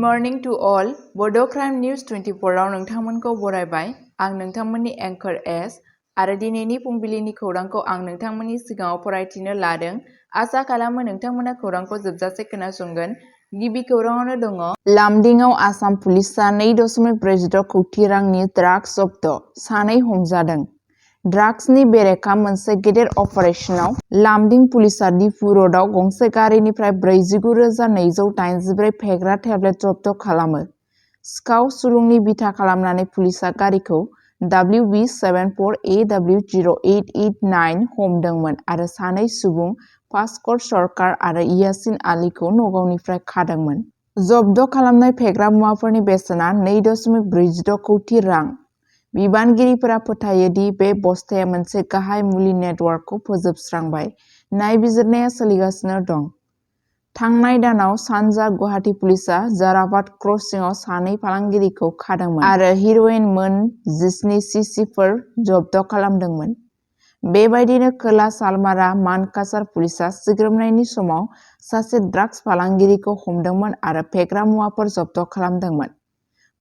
morning to all. Bodo Crime News 24 आव नोंथांमोनखौ बरायबाय। आं नोंथांमोननि एंकर एस आरो दिनैनि फुंबिलिनि खौरांखौ आं नोंथांमोननि सिगाङाव फरायथिनो लादों। आसा खालामो नोंथांमोना खौरांखौ जोबजासे खोनासंगोन। गिबि खौराङावनो दङ लामदिंआव आसाम पुलिसआ 2.46 कौटि रांनि ड्राग्स जब्द, सानै हमजादों। ड्राग्सनि बेरेखा मोनसे गेदेर अपारेशनाव लामदिं पुलिसआ दिफु र'डआव गंसे गारिनिफ्राय 49,284 फेग्रा टेब्लेट जब्द खालामो। सिखाव सुलुंनि बिथा खालामनानै पुलिसआ गारिखौ WB74AW0889 हमदोंमोन आरो सानै सुबुं भास्कर सरकार आरो यासिन आलीखौ नगावनिफ्राय खादोंमोन। जब्द खालामनाय फेग्रा मुवाफोरनि बेसेना 2.46 कौटि रां। बिबानगिरिफोरा फोथायो दि बे बस्थाया मोनसे गाहाय मुलि नेटवर्कखौ फोजोबस्रांबाय। नायबिजिरनाया सोलिगासिनो दं। थांनाय दानाव सानजा गुवाहाटी पुलिसआ जाराबाद क्रसिंआव सानै फालांगिरिखौ खादोंमोन आरो हिर'इन मोन 17 सीसीफोर जब्द खालामदोंमोन। बेबायदिनो खोला सालमारा मानकासार पुलिसआ सिग्रोमनायनि समाव सासे ड्राग्स फालांगिरिखौ हमदोंमोन आरो फेग्रा मुवाफोर जब्द खालामदोंमोन।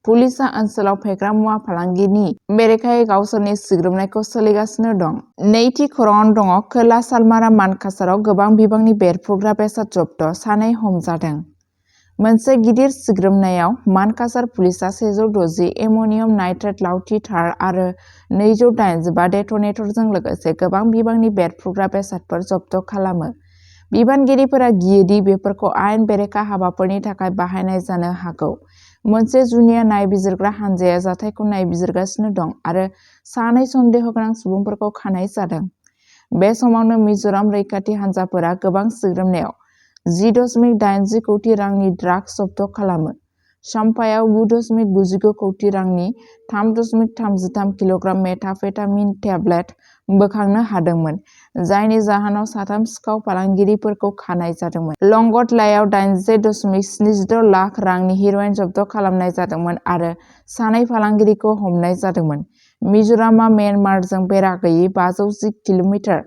पुलिसआ ओनसोलाव फेग्रा मुवा फालांगिनि बेरेखायै गावसोरनि सिग्रोमनायखौ सोलिगासिनो दं। नैथि खौराङाव दङ खोला सालमारा मानकासाराव गोबां बिबांनि बेरफ्रुग्रा बेसाद जब्द, सानै हमजादों। मोनसे गिदिर सिग्रोमनायाव मानकासार पुलिसआ 160 एमोनियाम नाइट्रेट लावथि थार आरो 285 डेट'नेटरजों लोगोसे गोबां बिबांनि बेरफ्रुग्रा बेसादफोर जब्द खालामो। बिबानगिरिफोरा गियोदि बेफोरखौ आयेन बेरेखा हाबाफोरनि थाखाय बाहायनाय जानो हागौ। मोनसे जुनिया नायबिजिरग्रा हानजाया जाथायखौ नायबिजिरगासिनो दं आरो सानै सन्देहगोनां सुबुंफोरखौ खानाय जादों। बे समावनो मिज'राम रैखाथि हानजाफोरा गोबां सिग्रोमनायाव 10.80 कौटि रांनि ड्राग्स जब्द खालामो। साम्पायाव 9.99 कौटि रांनि 3.33 किल'ग्राम मेथाम्फेटामिन टेब्लेट बोखांनो हादोंमोन, जायनि जाहोनाव साथाम सिखाव फालांगिरिफोरखौ खानाय जादोंमोन। लंग'टलायाव 80.76 लाख रांनि हिर'इन जब्द खालामनाय जादोंमोन आरो सानै फालांगिरिखौ हमनाय जादोंमोन। मिज'रामआ म्यानमारजों बेरा गैयै 510 किल'मिटार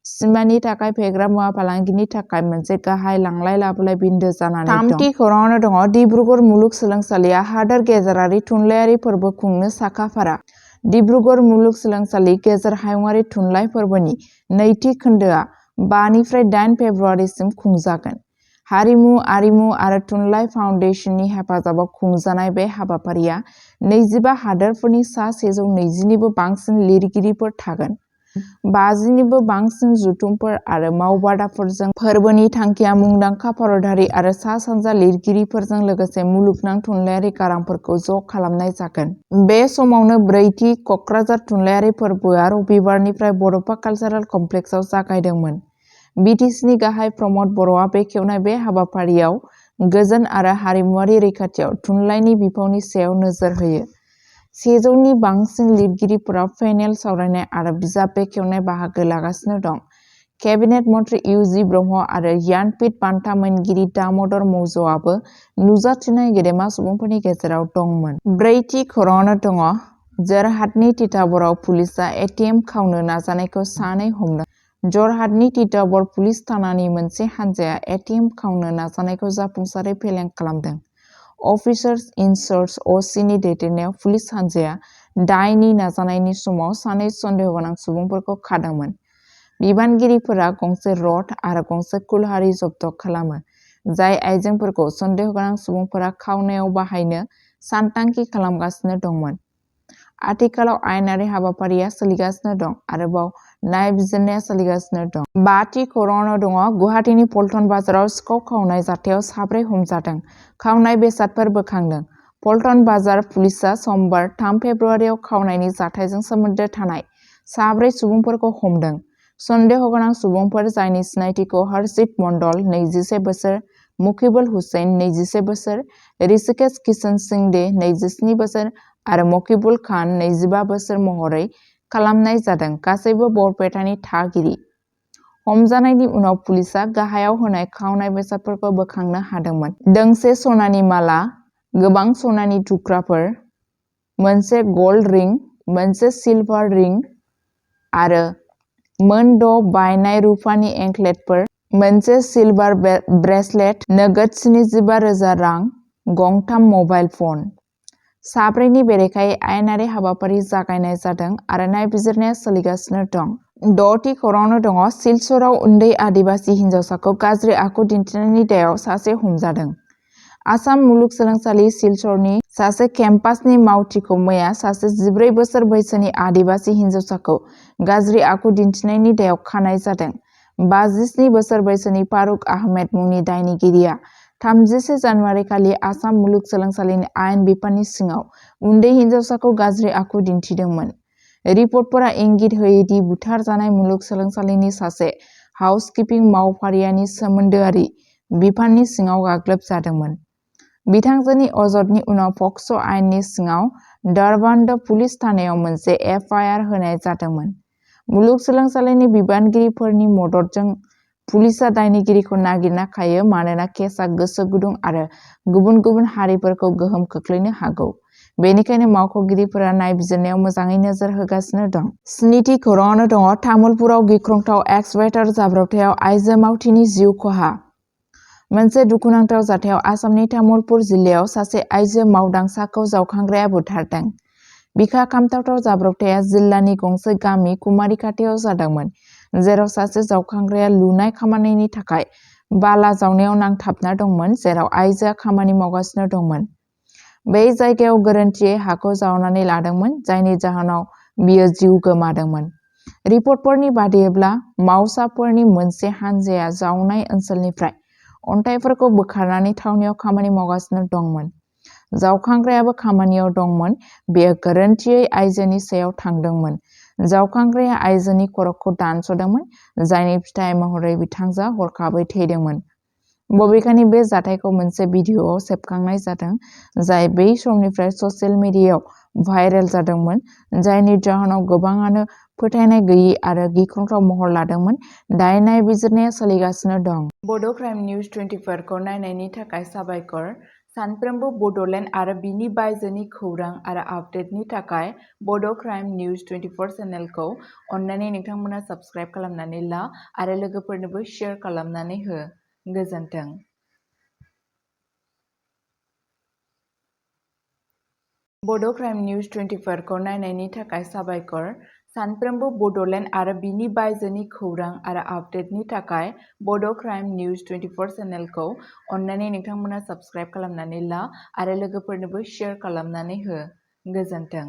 सिमानि थाखाय फेग्रा मुवा फालांगिनि थाखाय मोनसे गाहाय लांलाय-लाबोलाय बिन्दो जानानै दं। थामथि खौराङावनो दङ डिब्रुगड़ मुलुगसोलोंसालिया हादोर गेजेरारि थुनलाइयारि फोरबो खुंनो साखा-फारा। डिब्रुगड़ मुलुगसोलोंसालि गेजेर हायुंआरि थुनलाइ फोरबोनि नैथि खोन्दोआ 5 निफ्राय 8 फेब्रुआरिसिम खुंजागोन। हारिमु, आरिमु आरो थुनलाइ फाउन्डेसननि हेफाजाबाव खुंजानाय बे हाबाफारिया 25 हादोरफोरनि सा 120 निबो बांसिन लिरगिरिफोर थागोन। 50 निबो बांसिन जथुमफोर आरो मावबादाफोरजों फोरबोनि थांखिया मुंदांखा भारतारि आरो सा-सानजा लिरगिरिफोरजों लोगोसे मुलुगनां थुनलाइयारि गारांफोरखौ ज' खालामनाय जागोन। बे समावनो ब्रैथि क'क्राझार थुनलाइयारि फोरबोआ रबिबारनिफ्राय बड'फा कालचारेल कमप्लेक्सआव जागायदोंमोन। बिटिसिनि गाहाय प्रमद बर'आ बेखेवनाय बे हाबाफारियाव गोजोन आरो हारिमुआरि रैखाथियाव थुनलाइनि बिफावनि सायाव नोजोर होयो। 100 नि बांसिन लिरगिरिफोरा पेनेल सावरायनाय आरो बिजाब बेखेवनाय बाहागो लागासिनो दं। केबिनेट मन्त्रि इउ.जि. ब्रह्म आरो ज्ञानपीठ बान्था मोनगिरि दाम'दर मौज'आबो नुजाथिनाय गेदेमा सुबुंफोरनि गेजेराव दंमोन। ब्रैथि खौराङावनो दङ जरहाटनि तिताबराव पुलिसआ एटिएम खावनो नाजानायखौ सानै हमदों। जरहाटनि तिताबर पुलिस थानानि मोनसे हानजाया एटिएम खावनो नाजानायखौ जाफुंसारै फेलें खालामदों। अफिसार्स इन चार्ज (अ.सि.) नि दैदेननायाव पुलिस हानजाया दायनि नाजानायनि समाव सानै सन्देहगोनां सुबुंफोरखौ खादोंमोन। बिबानगिरिफोरा गंसे रड आरो गंसे कुल्हारि जब्द खालामो, जाय आइजेंफोरखौ सन्देहगोनां सुबुंफोरा खावनायाव बाहायनो सानथांखि खालामगासिनो दंमोन। आथिखालाव आयेनारि हाबाफारिया सोलिगासिनो दं। आरोबाव नायबिजिरनाया सोलिगासिनो दं। बाथि खौराङावनो दङ गुवाहाटीनि पल्टन बाजाराव सिखाव खावनाय जाथायाव 4 हमजादों, खावनाय बेसादफोर बोखांदों। पल्टन बाजार पुलिसआ समबार 3 फेब्रुआरियाव खावनायनि जाथायजों सोमोन्दो थानाय 4 सुबुंफोरखौ हमदों। सन्देहगोनां सुबुंफोर जायनि सिनायथिखौ हर्षित मण्डल, 21 बोसोर, मुकिबुल हुसैन, 21 बोसोर, ऋषिकेश किशन सिंह दे, 27 बोसोर आरो मकिबुल खान, 25 बोसोर महरै खालामनाय जादों, गासैबो बरपेटानि थागिरि। हमजानायनि उनाव पुलिसआ गाहायाव होनाय खावनाय बेसादफोरखौ बोखांनो हादोंमोन। दोंसे सनानि माला, गोबां सनानि थुख्राफोर, मोनसे गल्ड रिं, मोनसे सिलभार रिं आरो मोन 6 बायनाय रुफानि एंक्लेटफोर, मोनसे सिलभार ब्रेसलेट, नोगोद 75,000 रां, गंथाम मबाइल फन। साब्रैनि बेरेखायै आयेनारि हाबाफारि जागायनाय जादों आरो नायबिजिरनाया सोलिगासिनो दं। 6थि खौराङावनो दङ सिलचराव उन्दै आदिबासि हिन्जावसाखौ गाज्रि आखु दिन्थिनायनि दायाव सासे हमजादों। आसाम मुलुगसोलोंसालि सिलचरनि सासे केम्पासनि मावथिखौ मैया सासे 14 बोसोर बैसोनि आदिबासि हिन्जावसाखौ गाज्रि आखु दिन्थिनायनि दायाव खानाय जादों। 57 बोसोर बैसोनि फारुक आहमेद मुंनि दायनिगिरिया 31 जानुवारि खालि आसाम मुलुगसोलोंसालिनि आयेन बिफाननि सिङाव उन्दै हिन्जावसाखौ गाज्रि आखु दिन्थिदोंमोन। रिपर्टफोरा इंगित होयो दि बुथारजानाय मुलुगसोलोंसालिनि सासे हाउसकीपिं मावफारियानि सोमोन्दोआरि बिफाननि सिङाव गाग्लोबजादोंमोन। बिथांजोनि अजदनि उनाव पक्स' आयेननि सिङाव दारबान्द पुलिस थानायाव मोनसे एफआइआर होनाय जादोंमोन। मुलुगसोलोंसालिनि बिबानगिरिफोरनि मददजों पुलिसआ दायनिगिरिखौ नागिरना खायो मानोना केसआ गोसो गुदुं आरो गुबुन गुबुन हारिफोरखौ गोहोम खोख्लैनो हागौ। बेनिखायनो मावख'गिरिफोरा नायबिजिरनायाव मोजाङै नोजोर होगासिनो दं। 7थि खौराङावनो दङ तामुलपुराव गिख्रंथाव एक्सकावेटर जाब्रबथायाव आइजो मावथिनि जिउ खहा। मोनसे दुखुनांथाव जाथायाव आसामनि तामुलपुर जिल्लायाव सासे आइजो मावदांसाखौ जावखांग्राया बुथारदों। बिखा खामथावथाव जाब्रबथाया जिल्लानि गंसे गामि कुमारिखाथियाव जादोंमोन, जेराव सासे जावखांग्राया लुनाय खामानिनि थाखाय बाला जावनायाव नांथाबना दंमोन, जेराव आइजोआ खामानि मावगासिनो दंमोन। बे जायगायाव गोरोन्थियै हाखौ जावनानै लादोंमोन, जायनि जाहोनाव बियो जिउ गोमादोंमोन। रिपर्टफोरनि बादिब्ला मावसाफोरनि मोनसे हानजाया जावनाय ओनसोलनिफ्राय अन्थाइफोरखौ बोखारनानै थावनियाव खामानि मावगासिनो दंमोन। जावखांग्रायाबो खामानियाव दंमोन। बेयो गोरोन्थियै आइजोनि सायाव थांदोंमोन। जावखांग्राया आइजोनि खर'खौ दानस'दोंमोन, जायनि फिथाइ महरै बिथांजोआ हरखाबै थैदोंमोन। बबेखानि बे जाथायखौ मोनसे भिडिअ'आव सेबखांनाय जादों, जाय बै समनिफ्राय ससियेल मिडियायाव भाइरेल जादोंमोन, जायनि जाहोनाव गोबाङानो फोथायनाय गैयै आरो गिख्रंथाव महर लादोंमोन। दाय नायबिजिरनाया सोलिगासिनो दं। बड' क्राइम निउज 24 खौ नायनायनि थाखाय साबायखर। सानफ्रोमबो बड'लेण्ड आरो बिनि बायजोनि खौरां आरो आपडेटनि थाखाय बड' क्राइम निउज 24 चेनेलखौ अन्नानै नोंथांमोना साबस्क्राइब खालामनानै ला आरो लोगोफोरनोबो शेयार खालामनानै हो। गोजोन्थों। बड' क्राइम निउज 24 खौ नायनायनि थाखाय साबायखर। सानफ्रोमबो बड'लेण्ड आरो बिनि बायजोनि खौरां आरो आपडेटनि थाखाय बड' क्राइम निउज 24 चेनेलखौ अन्नानै नोंथांमोना साबस्क्राइब खालामनानै ला आरो लोगोफोरनोबो शेयार खालामनानै हो। गोजोन्थों।